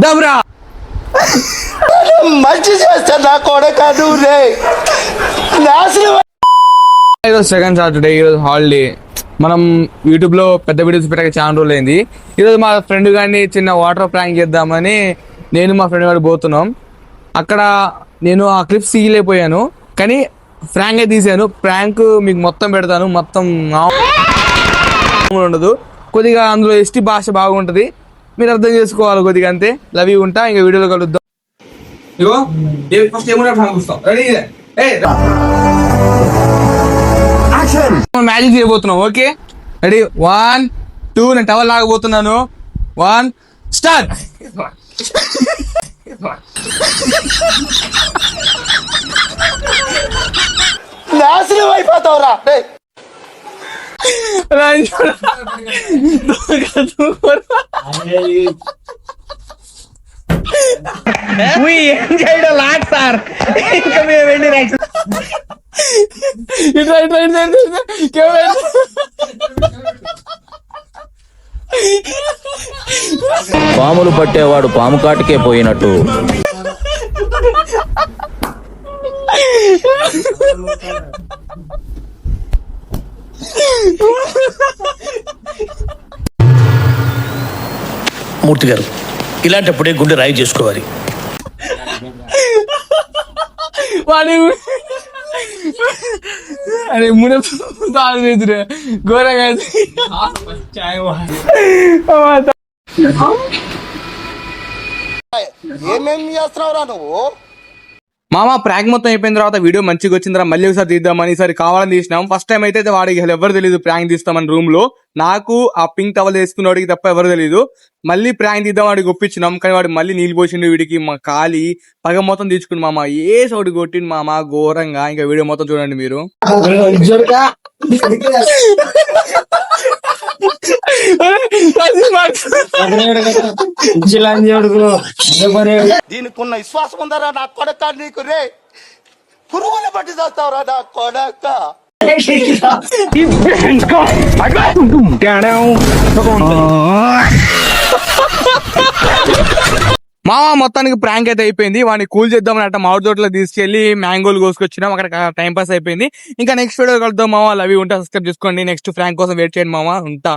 దబ్రా మంచి చేస్తా నా కొడక నువ్వే ఈరోజు సెకండ్ సాటర్డే, ఈరోజు హాలిడే. మనం యూట్యూబ్ లో పెద్ద వీడియోస్ పెట్టక చాలా రోజులు అయింది. ఈరోజు మా ఫ్రెండ్ గారిని చిన్న వాటర్ ప్రాంక్ చేద్దామని నేను మా ఫ్రెండ్ గారు పోతున్నాం. అక్కడ నేను ఆ క్లిప్స్ తీయలేకపోయాను, కానీ ఫ్రాంక్ తీసాను. ప్రాంక్ మీకు మొత్తం పెడతాను, మొత్తం ఉండదు. కొద్దిగా అందులో ఎస్టీ భాష బాగుంటది, మీరు అర్థం చేసుకోవాలి కొద్దిగా, అంతే. లవ్ యూ, ఉంటా. ఇంకా వీడియోలో కలుద్దాం. ఇగో ఫస్ట్ ఏమన్నా రెడీ, మ్యాజిక్ చేయబోతున్నాం. Okay, ready? 1 2. నేను టవల్ లాగబోతున్నాను. 1 స్టార్ట్. నాశనం అయిపోతావురా. ఏం చేయడం లాట్ సార్, ఇంకా మేము వెళ్ళి పాములు పట్టేవాడు పాము కాటికే పోయినట్టు మూర్తి గారు, ఇలాంటప్పుడే గుండె రాయి చేసుకోవాలి. అరే మునరే ఘోరంగా ఏమేం చేస్తున్నావురా నువ్వు? మామ ప్రాంక్ మొత్తం అయిపోయిన తర్వాత వీడియో మంచిగా వచ్చిన తర్వాత మళ్ళీ ఒకసారి తీద్దామని ఈసారి కావాలని తీసినాం. ఫస్ట్ టైం అయితే వాడికి ఎవరు తెలియదు ప్రాంక్ తీస్తామని. రూమ్ లో నాకు ఆ పింక్ టవల్ వేసుకున్న వాడికి తప్ప ఎవరు తెలియదు. మళ్ళీ ప్రాంక్ తీద్దాం వాడికి ఒప్పించినాం, కానీ వాడు మళ్ళీ నీళ్ళు పోసిండు. వీడికి మా కాలి పగ మొత్తం తీసుకుండు మామ, ఏ సౌడి కొట్టిండు మామ ఘోరంగా. ఇంకా వీడియో మొత్తం చూడండి మీరు. దీనికి ఉన్న విశ్వాసం ఉందరా నా కొడక నీకు? రే పురుగులు పట్టి చేస్తావురా నా కొడక. మామ మొత్తానికి ప్రాంక్ అయితే అయిపోయింది. వాడిని కూల్ చేద్దామని అట్ట మామిడి తోటలో తీసుకెళ్లి మ్యాంగోలు కోసుకొచ్చినాం. అక్కడ టైం పాస్ అయిపోయింది. ఇంకా నెక్స్ట్ వీడియో కలుద్దాం మామ. లవ్ యూ, ఉంటా. సబ్స్క్రైబ్ చేసుకోండి. నెక్స్ట్ ప్రాంక్ కోసం వెయిట్ చేయండి మామ. ఉంటా.